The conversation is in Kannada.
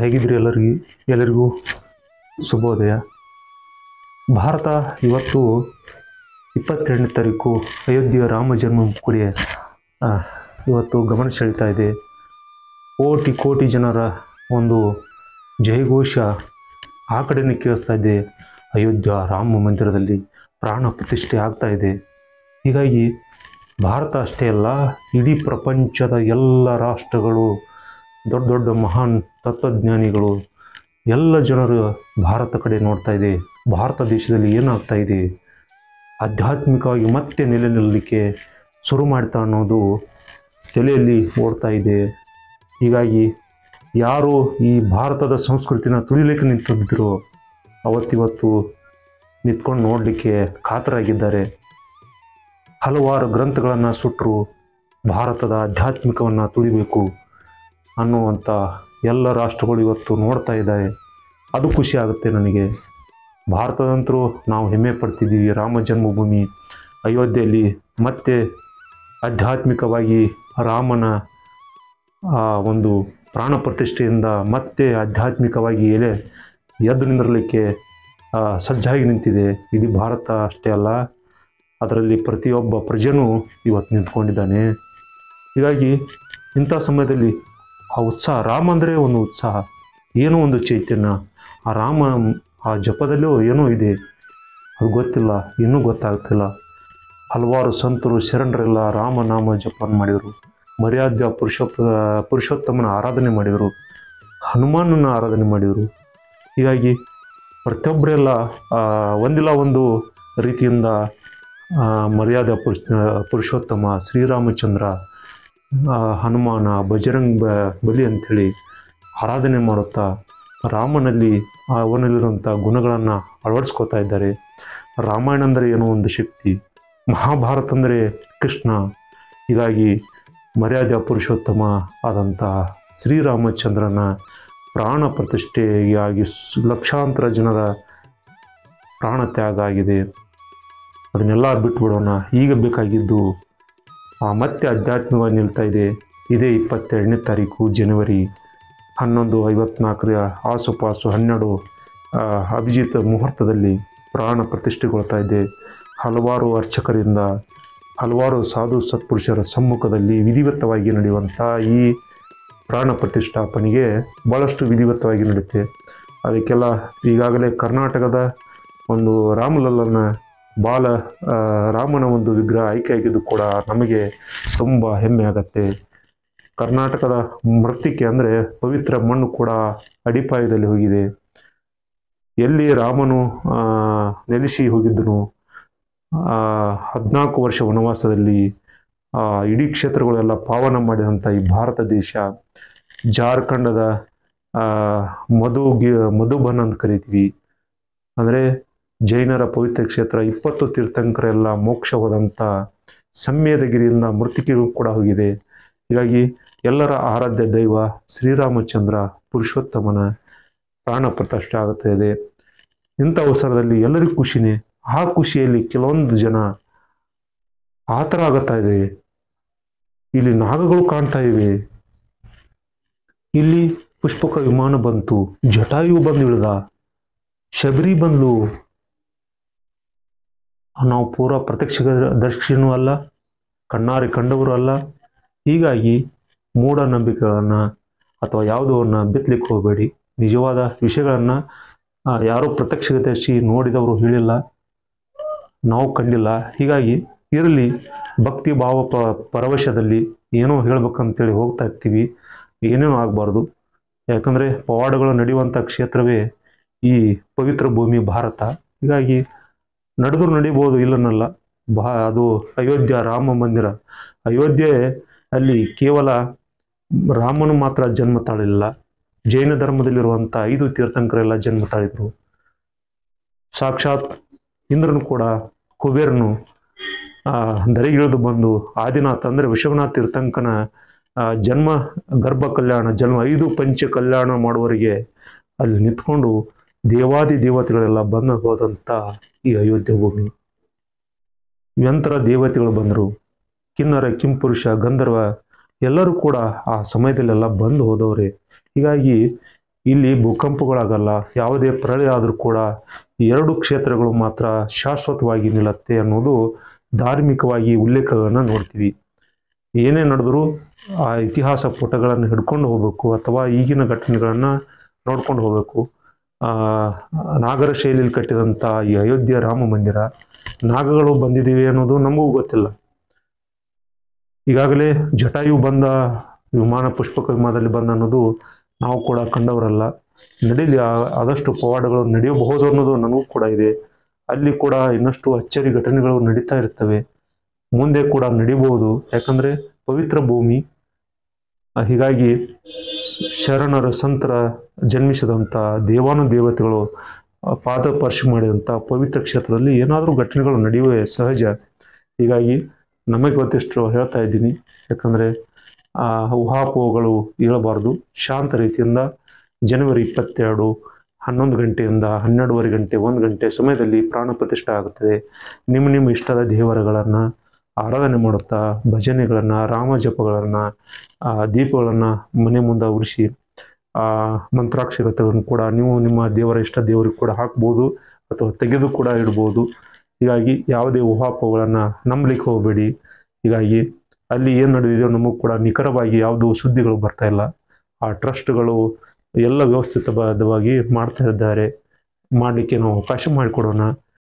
ಹೇಗಿದ್ರಿ ಎಲ್ಲರಿಗೂ ಶುಭೋದಯ. ಭಾರತ ಇವತ್ತು 22ನೇ ತಾರೀಕು ಅಯೋಧ್ಯೆಯ ರಾಮ ಜನ್ಮಭೂಮಿ ಇವತ್ತು ಗಮನ ಸೆಳೀತಾ ಇದೆ. ಕೋಟಿ ಜನರ ಒಂದು ಜಯಘೋಷ ಆ ಕಡೆನೇ ಕೇಳಿಸ್ತಾ ಇದೆ. ಅಯೋಧ್ಯ ರಾಮ ಮಂದಿರದಲ್ಲಿ ಪ್ರಾಣ ಪ್ರತಿಷ್ಠೆ ಆಗ್ತಾ ಇದೆ. ಹೀಗಾಗಿ ಭಾರತ ಅಷ್ಟೇ ಅಲ್ಲ, ಇಡೀ ಪ್ರಪಂಚದ ಎಲ್ಲ ರಾಷ್ಟ್ರಗಳು, ದೊಡ್ಡ ದೊಡ್ಡ ಮಹಾನ್ ತತ್ವಜ್ಞಾನಿಗಳು, ಎಲ್ಲ ಜನರು ಭಾರತ ಕಡೆ ನೋಡ್ತಾ ಇದೆ. ಭಾರತ ದೇಶದಲ್ಲಿ ಏನಾಗ್ತಾ ಇದೆ, ಆಧ್ಯಾತ್ಮಿಕವಾಗಿ ಮತ್ತೆ ನೆಲೆ ನಿಲ್ಲಲಿಕ್ಕೆ ಶುರು ಮಾಡ್ತಾ ಅನ್ನೋದು ತಲೆಯಲ್ಲಿ ಓಡ್ತಾ ಇದೆ. ಹೀಗಾಗಿ ಯಾರು ಈ ಭಾರತದ ಸಂಸ್ಕೃತಿನ ತುಳಿಲಿಕ್ಕೆ ನಿಂತಿದ್ದರು ಅವತ್ತಿವತ್ತು ನಿಂತ್ಕೊಂಡು ನೋಡಲಿಕ್ಕೆ ಕಾತರಾಗಿದ್ದಾರೆ. ಹಲವಾರು ಗ್ರಂಥಗಳನ್ನು ಸುಟ್ಟರು, ಭಾರತದ ಆಧ್ಯಾತ್ಮಿಕವನ್ನು ತುಳಿಬೇಕು ಅನ್ನುವಂಥ ಎಲ್ಲ ರಾಷ್ಟ್ರಗಳು ಇವತ್ತು ನೋಡ್ತಾ ಇದ್ದಾರೆ. ಅದು ಖುಷಿ ಆಗುತ್ತೆ ನನಗೆ. ಭಾರತದಂತರೂ ನಾವು ಹೆಮ್ಮೆ ಪಡ್ತಿದ್ದೀವಿ. ರಾಮ ಜನ್ಮಭೂಮಿ ಅಯೋಧ್ಯೆಯಲ್ಲಿ ಮತ್ತೆ ಆಧ್ಯಾತ್ಮಿಕವಾಗಿ ರಾಮನ ಒಂದು ಪ್ರಾಣ ಪ್ರತಿಷ್ಠೆಯಿಂದ ಮತ್ತೆ ಆಧ್ಯಾತ್ಮಿಕವಾಗಿ ಎದ್ದು ನಿಂದಿರಲಿಕ್ಕೆ ಸಜ್ಜಾಗಿ ನಿಂತಿದೆ. ಇಡೀ ಭಾರತ ಅಷ್ಟೇ ಅಲ್ಲ, ಅದರಲ್ಲಿ ಪ್ರತಿಯೊಬ್ಬ ಪ್ರಜೆನೂ ಇವತ್ತು ನಿಂತ್ಕೊಂಡಿದ್ದಾನೆ. ಹೀಗಾಗಿ ಇಂಥ ಸಮಯದಲ್ಲಿ ಆ ಉತ್ಸಾಹ, ರಾಮ ಅಂದರೆ ಒಂದು ಉತ್ಸಾಹ, ಏನೋ ಒಂದು ಚೈತನ್ಯ. ಆ ರಾಮ ಆ ಜಪದಲ್ಲೂ ಏನೋ ಇದೆ, ಅದು ಗೊತ್ತಿಲ್ಲ, ಇನ್ನೂ ಗೊತ್ತಾಗ್ತಿಲ್ಲ. ಹಲವಾರು ಸಂತರು ಶರಣರೆಲ್ಲ ರಾಮನಾಮ ಜಪ ಮಾಡಿದರು, ಮರ್ಯಾದೆ ಪುರುಷೋತ್ತಮನ ಆರಾಧನೆ ಮಾಡಿದರು, ಹನುಮಾನನ ಆರಾಧನೆ ಮಾಡಿದರು. ಹೀಗಾಗಿ ಪ್ರತಿಯೊಬ್ಬರೆಲ್ಲ ಒಂದಿಲ್ಲ ಒಂದು ರೀತಿಯಿಂದ ಮರ್ಯಾದೆ ಪುರುಷೋತ್ತಮ ಶ್ರೀರಾಮಚಂದ್ರ, ಹನುಮಾನ, ಬಜರಂಗ ಬಲಿ ಅಂಥೇಳಿ ಆರಾಧನೆ ಮಾಡುತ್ತಾ ರಾಮನಲ್ಲಿ ಅವನಲ್ಲಿರುವಂಥ ಗುಣಗಳನ್ನು ಅಳವಡಿಸ್ಕೋತಾ ಇದ್ದಾರೆ. ರಾಮಾಯಣ ಅಂದರೆ ಏನೋ ಒಂದು ಶಕ್ತಿ, ಮಹಾಭಾರತ ಅಂದರೆ ಕೃಷ್ಣ. ಹೀಗಾಗಿ ಮರ್ಯಾದೆ ಪುರುಷೋತ್ತಮ ಆದಂಥ ಶ್ರೀರಾಮಚಂದ್ರನ ಪ್ರಾಣ ಪ್ರತಿಷ್ಠೆಯಾಗಿ ಲಕ್ಷಾಂತರ ಜನರ ಪ್ರಾಣ ತ್ಯಾಗ ಆಗಿದೆ. ಅದನ್ನೆಲ್ಲ ಬಿಟ್ಬಿಡೋಣ. ಈಗ ಬೇಕಾಗಿದ್ದು ಮತ್ತೆ ಆಧ್ಯಾತ್ಮಿಕವಾಗಿ ನಿಲ್ತಾ ಇದೆ. ಇದೇ 22ನೇ ತಾರೀಕು ಜನವರಿ 11:54 ಆಸುಪಾಸು 12 ಅಭಿಜಿತ್ ಮುಹೂರ್ತದಲ್ಲಿ ಪ್ರಾಣ ಪ್ರತಿಷ್ಠೆಗೊಳ್ತಾ ಇದೆ. ಹಲವಾರು ಅರ್ಚಕರಿಂದ, ಹಲವಾರು ಸಾಧು ಸತ್ಪುರುಷರ ಸಮ್ಮುಖದಲ್ಲಿ ವಿಧಿವತ್ತವಾಗಿ ನಡೆಯುವಂಥ ಈ ಪ್ರಾಣ ಪ್ರತಿಷ್ಠಾಪನೆಗೆ ಭಾಳಷ್ಟು ವಿಧಿವತ್ತವಾಗಿ ನಡೆಯುತ್ತೆ. ಅದಕ್ಕೆಲ್ಲ ಈಗಾಗಲೇ ಕರ್ನಾಟಕದ ಒಂದು ರಾಮಲಲ್ಲನ ರಾಮನ ಒಂದು ವಿಗ್ರಹ ಆಯ್ಕೆಯಾಗಿದ್ದು ಕೂಡ ನಮಗೆ ತುಂಬ ಹೆಮ್ಮೆ ಆಗತ್ತೆ. ಕರ್ನಾಟಕದ ಮೃತ್ತಿಕೆ ಅಂದರೆ ಪವಿತ್ರ ಮಣ್ಣು ಕೂಡ ಅಡಿಪಾಯದಲ್ಲಿ ಹೋಗಿದೆ. ಎಲ್ಲಿ ರಾಮನು ನೆಲೆಸಿ ಹೋಗಿದ್ದನು, 14 ವರ್ಷ ವನವಾಸದಲ್ಲಿ ಇಡೀ ಕ್ಷೇತ್ರಗಳೆಲ್ಲ ಪಾವನ ಮಾಡಿದಂಥ ಈ ಭಾರತ ದೇಶ, ಜಾರ್ಖಂಡದ ಮಧುಬನ್ ಅಂತ ಕರಿತೀವಿ, ಅಂದರೆ ಜೈನರ ಪವಿತ್ರ ಕ್ಷೇತ್ರ, 20 ತೀರ್ಥಂಕರೆಲ್ಲ ಮೋಕ್ಷ ಹೋದಂಥ ಸಮ್ಮೇದಗಿರಿಯಿಂದ ಮೃತ್ತಿಕೆಗೂ ಕೂಡ ಹೋಗಿದೆ. ಹೀಗಾಗಿ ಎಲ್ಲರ ಆರಾಧ್ಯ ದೈವ ಶ್ರೀರಾಮಚಂದ್ರ ಪುರುಷೋತ್ತಮನ ಪ್ರಾಣ ಪ್ರತಿಷ್ಠೆ ಆಗುತ್ತಾ ಇದೆ. ಇಂಥ ಅವಸರದಲ್ಲಿ ಎಲ್ಲರಿಗೂ ಖುಷಿನೇ. ಆ ಖುಷಿಯಲ್ಲಿ ಕೆಲವೊಂದು ಜನ ಆ ಥರ ಆಗುತ್ತಾ ಇದೆ. ಇಲ್ಲಿ ನಾಗಗಳು ಕಾಣ್ತಾ ಇವೆ, ಇಲ್ಲಿ ಪುಷ್ಪಕ ವಿಮಾನ ಬಂತು, ಜಟಾಯು ಬಂದು ಇಳಿದ, ಶಬರಿ ಬಂದು. ನಾವು ಪೂರ ಪ್ರತ್ಯಕ್ಷದರ್ಶಿನೂ ಅಲ್ಲ, ಕಣ್ಣಾರೆ ಕಂಡವರು ಅಲ್ಲ. ಹೀಗಾಗಿ ಮೂಢನಂಬಿಕೆಗಳನ್ನು ಅಥವಾ ಯಾವುದನ್ನು ಬಿತ್ತಲಿಕ್ಕೆ ಹೋಗಬೇಡಿ. ನಿಜವಾದ ವಿಷಯಗಳನ್ನು ಯಾರೋ ಪ್ರತ್ಯಕ್ಷದರ್ಶಿ ನೋಡಿದವರು ಹೇಳಿಲ್ಲ, ನಾವು ಕಂಡಿಲ್ಲ. ಹೀಗಾಗಿ ಇರಲಿ, ಭಕ್ತಿ ಭಾವ ಪರವಶದಲ್ಲಿ ಏನೋ ಹೇಳ್ಬೇಕಂತೇಳಿ ಹೋಗ್ತಾ ಇರ್ತೀವಿ, ಏನೇನೋ ಆಗಬಾರ್ದು. ಯಾಕಂದರೆ ಪವಾಡಗಳು ನಡೆಯುವಂಥ ಕ್ಷೇತ್ರವೇ ಈ ಪವಿತ್ರ ಭೂಮಿ ಭಾರತ. ಹೀಗಾಗಿ ನಡೆದ್ರು ನಡಿಬೋದು, ಇಲ್ಲನ್ನಲ್ಲ. ಅದು ಅಯೋಧ್ಯ ರಾಮ ಮಂದಿರ. ಅಯೋಧ್ಯೆ ಅಲ್ಲಿ ಕೇವಲ ರಾಮನು ಮಾತ್ರ ಜನ್ಮ ತಾಳಿಲ್ಲ, ಜೈನ ಧರ್ಮದಲ್ಲಿರುವಂಥ 5 ತೀರ್ಥಂಕರೆಲ್ಲ ಜನ್ಮ ತಾಳಿದ್ರು. ಸಾಕ್ಷಾತ್ ಇಂದ್ರನು ಕೂಡ, ಕುಬೇರನು ದರೆಗಿಳಿದು ಬಂದು ಆದಿನಾಥ ಅಂದರೆ ವಿಶ್ವನಾಥ ತೀರ್ಥಂಕನ ಜನ್ಮ ಗರ್ಭ ಕಲ್ಯಾಣ, ಜನ್ಮ 5 ಪಂಚ ಕಲ್ಯಾಣ ಮಾಡುವವರಿಗೆ ಅಲ್ಲಿ ನಿಂತ್ಕೊಂಡು ದೇವಾದಿ ದೇವತೆಗಳೆಲ್ಲ ಬಂದು ಹೋದಂಥ ಈ ಅಯೋಧ್ಯೆ ಭೂಮಿ. ಯಂತ್ರ ದೇವತೆಗಳು ಬಂದರು, ಕಿನ್ನರ, ಕಿಂಪುರುಷ, ಗಂಧರ್ವ ಎಲ್ಲರೂ ಕೂಡ ಆ ಸಮಯದಲ್ಲೆಲ್ಲ ಬಂದು ಹೋದವ್ರೆ. ಹೀಗಾಗಿ ಇಲ್ಲಿ ಭೂಕಂಪಗಳಾಗಲ್ಲ, ಯಾವುದೇ ಪ್ರಳಯ ಆದರೂ ಕೂಡ ಈ ಎರಡು ಕ್ಷೇತ್ರಗಳು ಮಾತ್ರ ಶಾಶ್ವತವಾಗಿ ನಿಲ್ಲುತ್ತೆ ಅನ್ನೋದು ಧಾರ್ಮಿಕವಾಗಿ ಉಲ್ಲೇಖಗಳನ್ನು ನೋಡ್ತೀವಿ. ಏನೇ ನಡೆದರೂ ಆ ಇತಿಹಾಸ ಪುಟಗಳನ್ನು ಹಿಡ್ಕೊಂಡು ಹೋಗಬೇಕು ಅಥವಾ ಈಗಿನ ಘಟನೆಗಳನ್ನು ನೋಡ್ಕೊಂಡು ಹೋಗಬೇಕು. ನಾಗರ ಶೈಲಿಯಲ್ಲಿ ಕಟ್ಟಿದಂಥ ಈ ಅಯೋಧ್ಯೆ ರಾಮ ಮಂದಿರ ನಾಗಗಳು ಬಂದಿದ್ದೀವಿ ಅನ್ನೋದು ನಮಗೂ ಗೊತ್ತಿಲ್ಲ. ಈಗಾಗಲೇ ಜಟಾಯು ಬಂದ ವಿಮಾನ, ಪುಷ್ಪಕ ವಿಮಾನದಲ್ಲಿ ಬಂದ ಅನ್ನೋದು ನಾವು ಕೂಡ ಕಂಡವರಲ್ಲ. ನಡೀಲಿ, ಆದಷ್ಟು ಪವಾಡಗಳು ನಡೆಯಬಹುದು ಅನ್ನೋದು ನನಗೂ ಕೂಡ ಇದೆ. ಅಲ್ಲಿ ಕೂಡ ಇನ್ನಷ್ಟು ಅಚ್ಚರಿ ಘಟನೆಗಳು ನಡೀತಾ ಇರ್ತವೆ, ಮುಂದೆ ಕೂಡ ನಡಿಬಹುದು. ಯಾಕಂದರೆ ಪವಿತ್ರ ಭೂಮಿ. ಹೀಗಾಗಿ ಶರಣರ ಸಂತರ ಜನ್ಮಿಸಿದಂಥ ದೇವಾನುದೇವತೆಗಳು ಪಾದಸ್ಪರ್ಶ ಮಾಡಿದಂಥ ಪವಿತ್ರ ಕ್ಷೇತ್ರದಲ್ಲಿ ಏನಾದರೂ ಘಟನೆಗಳು ನಡೆಯುವೆ ಸಹಜ. ಹೀಗಾಗಿ ನಮಗೆ ಗೊತ್ತಿಷ್ಟು ಹೇಳ್ತಾ ಇದ್ದೀನಿ. ಯಾಕಂದರೆ ಊಹಾಪೋಹಗಳು ಹೇಳಬಾರ್ದು. ಶಾಂತ ರೀತಿಯಿಂದ ಜನವರಿ 22 11 ಗಂಟೆಯಿಂದ 12:30 ಗಂಟೆ 1 ಗಂಟೆ ಸಮಯದಲ್ಲಿ ಪ್ರಾಣ ಪ್ರತಿಷ್ಠೆ ಆಗುತ್ತದೆ. ನಿಮ್ಮ ಇಷ್ಟದ ದೇವರುಗಳನ್ನು ಆರಾಧನೆ ಮಾಡುತ್ತಾ ಭಜನೆಗಳನ್ನು, ರಾಮಜಪಗಳನ್ನು, ದೀಪಗಳನ್ನು ಮನೆ ಮುಂದೆ ಉರಿಸಿ ಮಂತ್ರಾಕ್ಷರಗಳನ್ನು ಕೂಡ ನೀವು ನಿಮ್ಮ ದೇವರ ಇಷ್ಟ ದೇವರಿಗೆ ಕೂಡ ಹಾಕ್ಬೋದು ಅಥವಾ ತೆಗೆದು ಕೂಡ ಇಡ್ಬೋದು. ಹೀಗಾಗಿ ಯಾವುದೇ ಊಹಾಪೋಹಗಳನ್ನು ನಂಬಲಿಕ್ಕೆ ಹೋಗಬೇಡಿ. ಹೀಗಾಗಿ ಅಲ್ಲಿ ಏನು ನಡೆದಿದೆಯೋ ನಮಗೂ ಕೂಡ ನಿಖರವಾಗಿ ಯಾವುದೂ ಸುದ್ದಿಗಳು ಬರ್ತಾ ಇಲ್ಲ. ಆ ಟ್ರಸ್ಟ್ಗಳು ಎಲ್ಲ ವ್ಯವಸ್ಥಿತಬದ್ಧವಾಗಿ ಮಾಡ್ತಾ ಇದ್ದಾರೆ. ಮಾಡಲಿಕ್ಕೆ ನಾವು ಅವಕಾಶ ಮಾಡಿಕೊಡೋಣ.